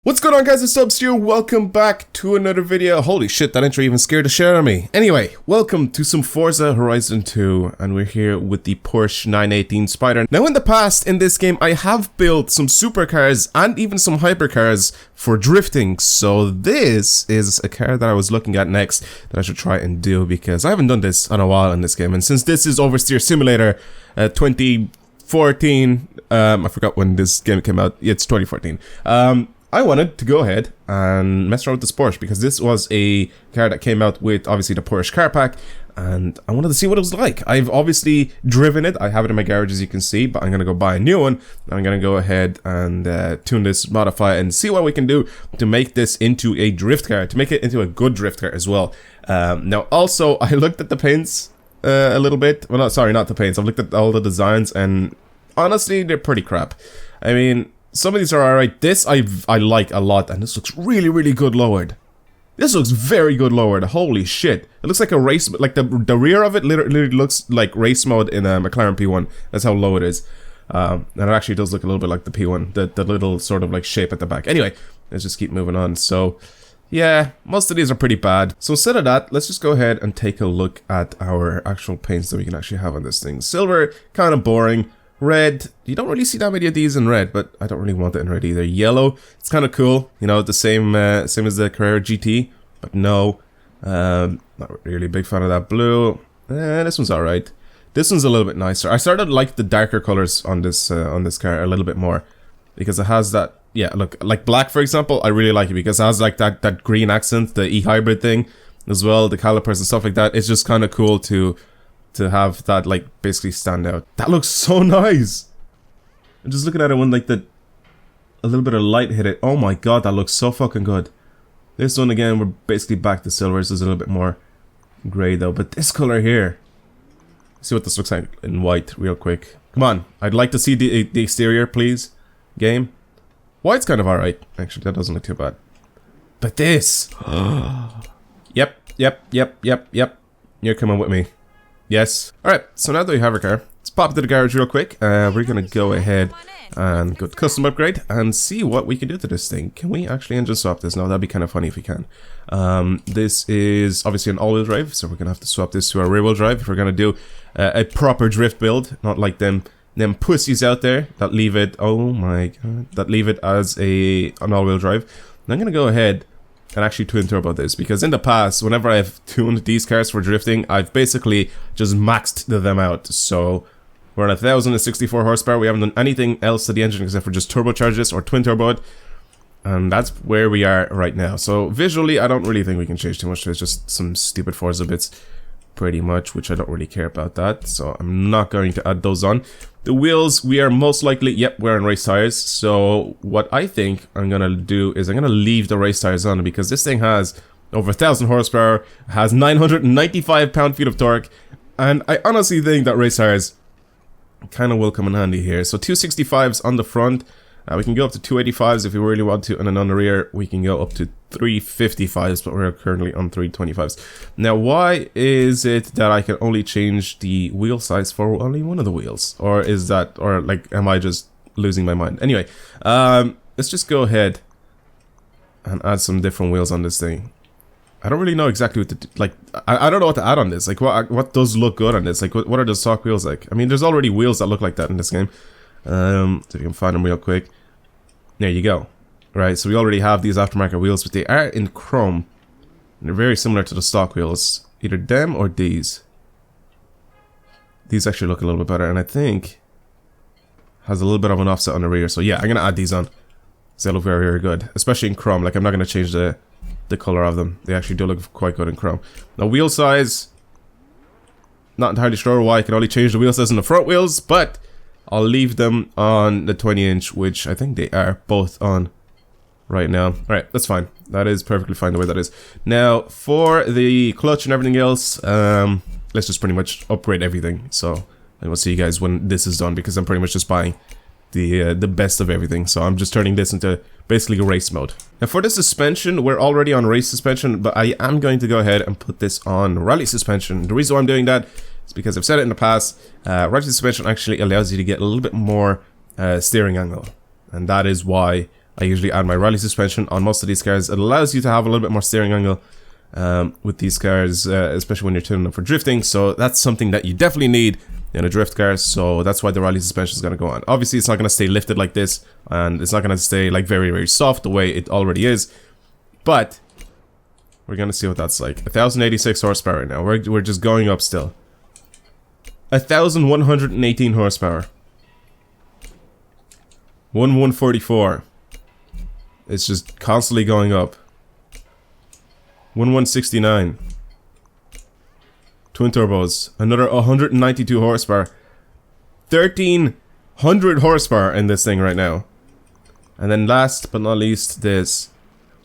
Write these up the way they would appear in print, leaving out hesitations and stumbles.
What's going on, guys? It's Subs here. Welcome back to another video. Holy shit, that intro even scared the shit out of me. Anyway, welcome to some Forza Horizon 2, and we're here with the Porsche 918 Spider. Now, in the past, in this game, I have built some supercars and even some hypercars for drifting, so this is a car that I was looking at next that I should try and do, because I haven't done this in a while in this game, and since this is Oversteer Simulator 2014, I forgot when this game came out. It's 2014. I wanted to go ahead and mess around with this Porsche because this was a car that came out with obviously the Porsche car pack, and I wanted to see what it was like. I've obviously driven it. I have it in my garage, as you can see, but I'm gonna go buy a new one. I'm gonna go ahead and tune this, modify it, and see what we can do to make this into a drift car, to make it into a good drift car as well. Now, also, I looked at the paints a little bit. Well, not sorry, not the paints. I've looked at all the designs, and honestly, they're pretty crap. I mean, some of these are alright. This I like a lot, and this looks really good lowered. This looks very good lowered. Holy shit. It looks like a race, like the rear of it literally looks like race mode in a McLaren P1. That's how low it is. And it actually does look a little bit like the P1, the little sort of like shape at the back. Anyway, let's just keep moving on. So, yeah, most of these are pretty bad. So instead of that, let's just go ahead and take a look at our actual paints that we can actually have on this thing. Silver, kind of boring. Red, you don't really see that many of these in red, but I don't really want it in red either. Yellow, it's kind of cool, you know, the same as the Carrera GT, but no, not really a big fan of that blue. This one's alright. This one's a little bit nicer. I started to like the darker colors on this car a little bit more, because it has that, yeah, look, like black, for example, I really like it because it has like that green accent, the e-hybrid thing as well, the calipers and stuff like that. It's just kind of cool to have that, like, basically stand out. That looks so nice. I'm just looking at it when, like, a little bit of light hit it. Oh my god, that looks so fucking good. This one, again, we're basically back to silver. This is a little bit more grey, though. But this color here, let's see what this looks like in white real quick. Come on, I'd like to see the exterior, please, game. White's kind of alright. Actually, that doesn't look too bad. But this. Yep. You're coming with me. Yes. Alright, so now that we have our car, let's pop into the garage real quick. We're going to go ahead and go to custom upgrade and see what we can do to this thing. Can we actually engine swap this? No, that'd be kind of funny if we can. This is obviously an all-wheel drive, so we're going to have to swap this to a rear-wheel drive if we're going to do a proper drift build, not like them pussies out there that leave it, oh my god, that leave it as an all-wheel drive. And I'm going to go ahead and actually twin turbo this, because in the past, whenever I've tuned these cars for drifting, I've basically just maxed them out. So we're on 1064 horsepower. We haven't done anything else to the engine except for just turbocharge this or twin turbo it, and that's where we are right now. So visually, I don't really think we can change too much. There's just some stupid Forza bits, pretty much, which I don't really care about that, so I'm not going to add those on. The wheels, we are most likely, yep, we're on race tires. So what I think I'm gonna do is I'm gonna leave the race tires on, because this thing has over 1,000 horsepower, has 995 pound-feet of torque, and I honestly think that race tires kind of will come in handy here. So 265s on the front, we can go up to 285s if we really want to, and then on the rear we can go up to 355s, but we're currently on 325s. Now, why is it that I can only change the wheel size for only one of the wheels? Or is that, or like, am I just losing my mind? Anyway, let's just go ahead and add some different wheels on this thing. I don't really know exactly what to do. Like, I don't know what to add on this. Like, what does look good on this? Like, what are the stock wheels like? I mean, there's already wheels that look like that in this game. So if you can find them real quick. There you go. Right, so we already have these aftermarket wheels, but they are in chrome. And they're very similar to the stock wheels. Either them or these. These actually look a little bit better, and I think has a little bit of an offset on the rear. So yeah, I'm gonna add these on. They look very good, especially in chrome. Like, I'm not gonna change the color of them. They actually do look quite good in chrome. Now, wheel size, not entirely sure why I can only change the wheel size on the front wheels, but I'll leave them on the 20-inch, which I think they are both on right now. Alright, that's fine. That is perfectly fine the way that is. Now, for the clutch and everything else, let's just pretty much upgrade everything. So, I will see you guys when this is done, because I'm pretty much just buying the best of everything. So I'm just turning this into basically race mode. Now, for the suspension, we're already on race suspension, but I am going to go ahead and put this on rally suspension. The reason why I'm doing that is because I've said it in the past, rally suspension actually allows you to get a little bit more steering angle, and that is why I usually add my rally suspension on most of these cars. It allows you to have a little bit more steering angle with these cars, especially when you're tuning them for drifting. So that's something that you definitely need in a drift car. So that's why the rally suspension is going to go on. Obviously, it's not going to stay lifted like this, and it's not going to stay like very, very soft the way it already is. But we're going to see what that's like. 1086 horsepower now. We're just going up still. 1118 horsepower. 1144. It's just constantly going up. 1169. Twin turbos. Another 192 horsepower. 1300 horsepower in this thing right now. And then last but not least, this.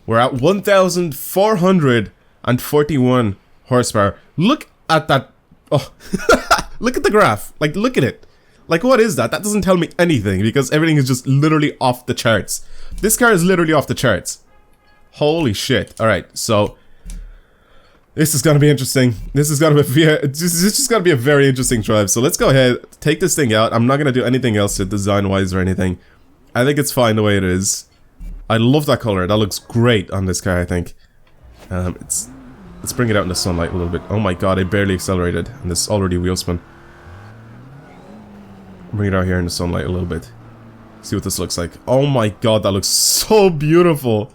We're at 1441 horsepower. Look at that. Oh, look at the graph. Like, look at it. Like, what is that? That doesn't tell me anything because everything is just literally off the charts. This car is literally off the charts. Holy shit. Alright, so this is gonna be interesting. This is gonna be it's just gonna be a very interesting drive. So let's go ahead, take this thing out. I'm not gonna do anything else to it design-wise or anything. I think it's fine the way it is. I love that color. That looks great on this car, I think. Let's bring it out in the sunlight a little bit. Oh my god, I barely accelerated, and this is already wheel spin. Bring it out here in the sunlight a little bit. See what this looks like. Oh my god, that looks so beautiful.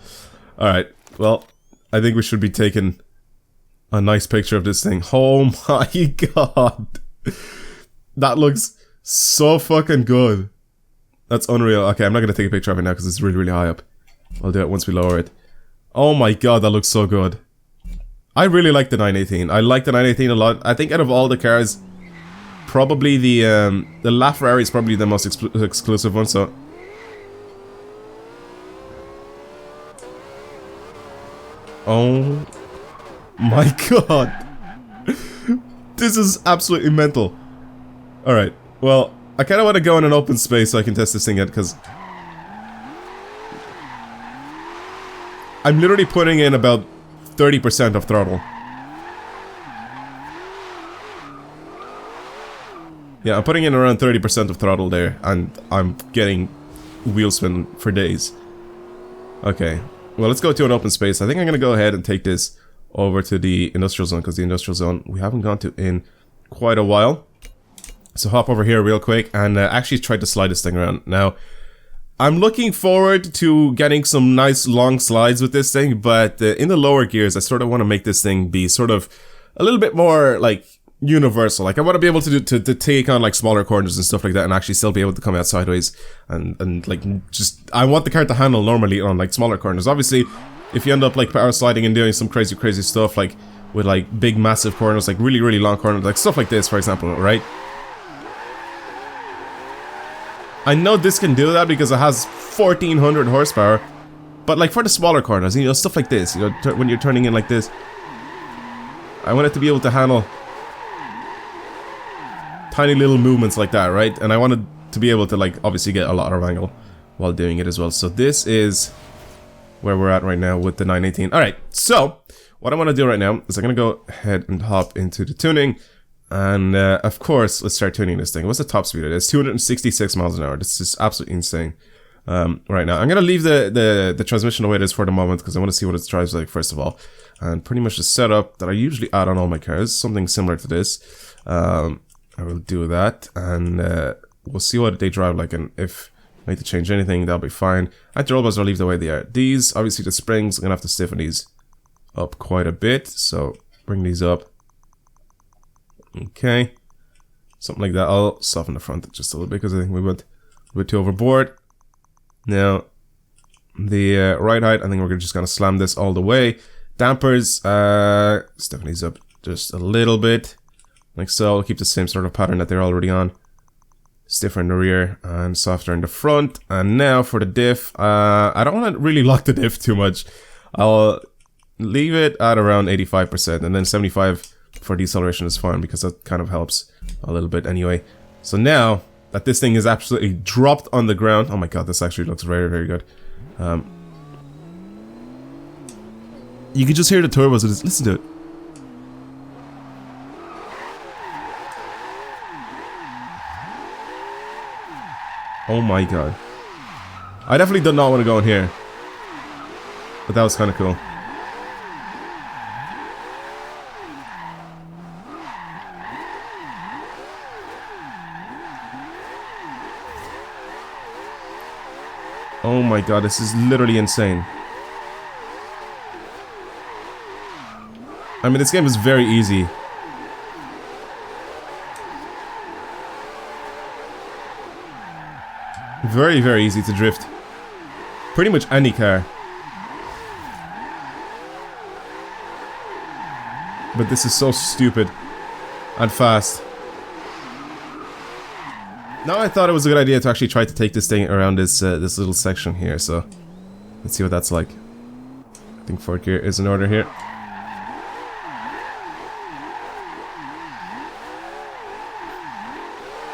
Alright, well, I think we should be taking a nice picture of this thing. Oh my god. That looks so fucking good. That's unreal. Okay, I'm not gonna take a picture of it now because it's really, really high up. I'll do it once we lower it. Oh my god, that looks so good. I really like the 918. I like the 918 a lot. I think out of all the cars, probably the LaFerrari is probably the most exclusive one, so... Oh my god. This is absolutely mental. Alright, well, I kind of want to go in an open space so I can test this thing out, because... I'm literally putting in about 30% of throttle. Yeah, I'm putting in around 30% of throttle there, and I'm getting wheel spin for days. Okay, well, let's go to an open space. I think I'm going to go ahead and take this over to the industrial zone, because the industrial zone we haven't gone to in quite a while. So hop over here real quick and actually try to slide this thing around. Now, I'm looking forward to getting some nice long slides with this thing, but in the lower gears, I sort of want to make this thing be sort of a little bit more, like, universal. Like, I want to be able to take on, like, smaller corners and stuff like that and actually still be able to come out sideways and like, just... I want the car to handle normally on, like, smaller corners. Obviously, if you end up, like, power sliding and doing some crazy, crazy stuff, like, with, like, big, massive corners, like, really, really long corners, like, stuff like this, for example, right? I know this can do that because it has 1400 horsepower, but like for the smaller corners, you know, stuff like this, you know, when you're turning in like this, I want it to be able to handle tiny little movements like that, right? And I wanted to be able to, like, obviously get a lot of angle while doing it as well. So this is where we're at right now with the 918. Alright, so what I want to do right now is I'm going to go ahead and hop into the tuning. And, of course, let's start tuning this thing. What's the top speed of this? 266 miles an hour. This is absolutely insane. Right now, I'm going to leave the transmission the way it is for the moment, because I want to see what it drives like, first of all. And pretty much the setup that I usually add on all my cars, something similar to this. I will do that, and we'll see what they drive like, and if I need to change anything, that'll be fine. Anti-roll bars, I'll leave the way they are. These, obviously the springs, I'm going to have to stiffen these up quite a bit, so bring these up. Okay, something like that. I'll soften the front just a little bit because I think we went a bit too overboard. Now, the ride height, I think we're just going to slam this all the way. Dampers, stiffen these up just a little bit, like so. I'll keep the same sort of pattern that they're already on. Stiffer in the rear and softer in the front. And now for the diff, I don't want to really lock the diff too much. I'll leave it at around 85%, and then 75% for deceleration is fine because that kind of helps a little bit anyway. So now that this thing is absolutely dropped on the ground, oh my god, this actually looks very, very good. You can just hear the turbos. Listen to it. Oh my god. I definitely do not want to go in here. But that was kind of cool. Oh my god, this is literally insane. I mean, this game is very easy. Very, very easy to drift. Pretty much any car. But this is so stupid. And fast. Now I thought it was a good idea to actually try to take this thing around this this little section here, so let's see what that's like. I think fourth gear is in order here.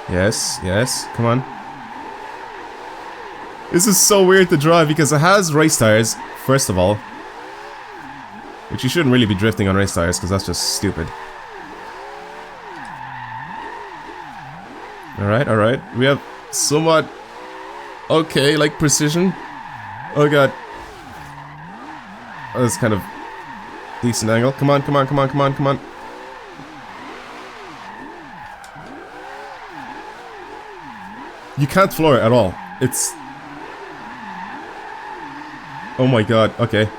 Yes, yes, come on. This is so weird to drive because it has race tires, first of all. Which you shouldn't really be drifting on race tires because that's just stupid. Alright, alright. We have somewhat okay, like precision. Oh god. Oh, that's kind of decent angle. Come on, come on, come on, come on, come on. You can't floor it at all. It's... Oh my god, okay.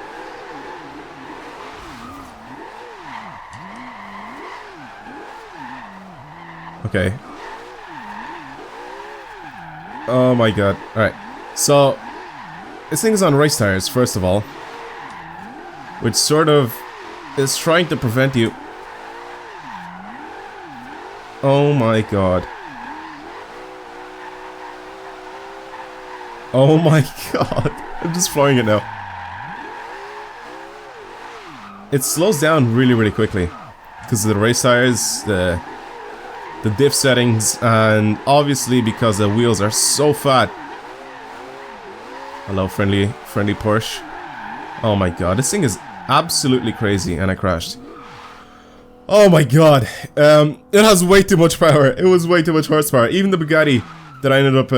Okay. Oh my god. Alright. So, this thing is on race tires, first of all. Which sort of is trying to prevent you. Oh my god. Oh my god. I'm just flooring it now. It slows down really, really quickly. Because of the race tires, the diff settings, and obviously because the wheels are so fat. Hello, friendly Porsche. Oh my god, this thing is absolutely crazy, and I crashed. Oh my god, it has way too much power. It was way too much horsepower. Even the Bugatti that I ended up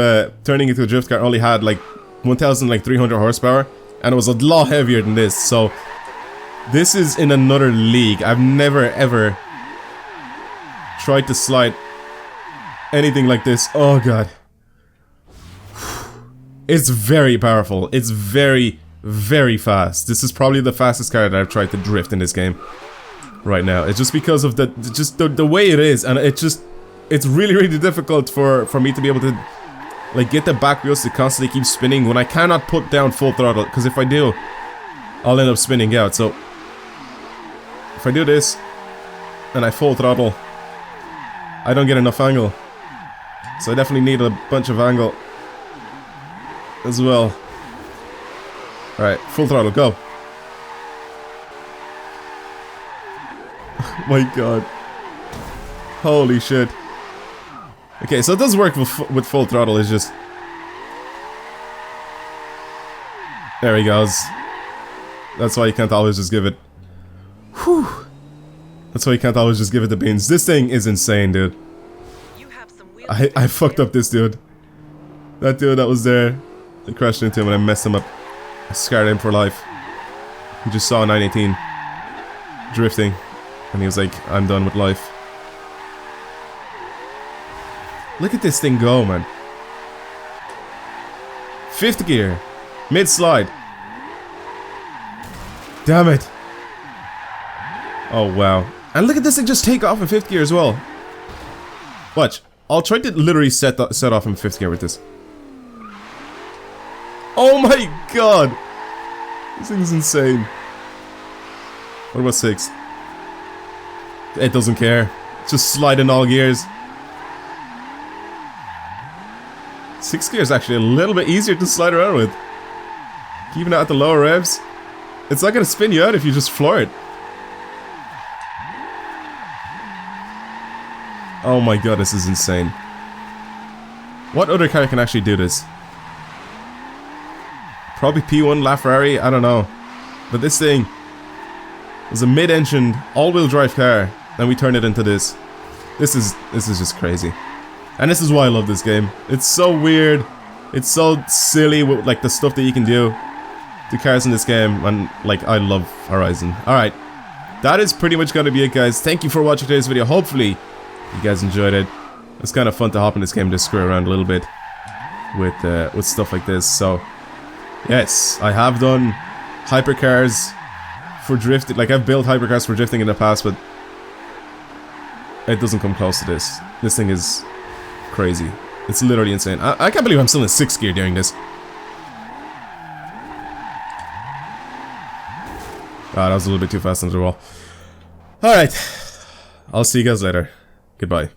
turning into a drift car only had like 1,300 horsepower, and it was a lot heavier than this. So this is in another league. I've never ever tried to slide anything like this. Oh god. It's very powerful. It's very, very fast. This is probably the fastest car that I've tried to drift in this game right now. It's just because of the way it is, and it's really, really difficult for me to be able to like get the back wheels to constantly keep spinning when I cannot put down full throttle, because if I do, I'll end up spinning out. So if I do this and I full throttle, I don't get enough angle. So I definitely need a bunch of angle as well. Alright, full throttle, go. Oh my god. Holy shit. Okay, so it does work with full throttle, it's just... There he goes. That's why you can't always just give it... Whew. That's why you can't always just give it the beans. This thing is insane, dude. I fucked up this dude. That dude that was there, I crashed into him and I messed him up. I scarred him for life. He just saw a 918 drifting, and he was like, I'm done with life. Look at this thing go, man. 5th gear. Mid-slide. Damn it. Oh, wow. And look at this thing just take off in 5th gear as well. Watch. I'll try to literally set off in 5th gear with this. Oh my god! This thing's insane. What about 6th? It doesn't care. Just slide in all gears. 6th gear is actually a little bit easier to slide around with. Even at the lower revs. It's not gonna spin you out if you just floor it. Oh my god, this is insane. What other car can actually do this? Probably P1 LaFerrari, I don't know. But this thing was a mid-engined, all-wheel drive car, and we turned it into this. This is just crazy. And this is why I love this game. It's so weird. It's so silly with like the stuff that you can do. the cars in this game, and like I love Horizon. Alright, that is pretty much gonna be it, guys. Thank you for watching today's video. Hopefully you guys enjoyed it. It's kind of fun to hop in this game, to screw around a little bit with stuff like this. So yes, I have done hypercars for drifting. Like, I've built hypercars for drifting in the past, but it doesn't come close to this. This thing is crazy. It's literally insane. I can't believe I'm still in 6th gear doing this. Ah, that was a little bit too fast into the wall. Alright, I'll see you guys later. Goodbye.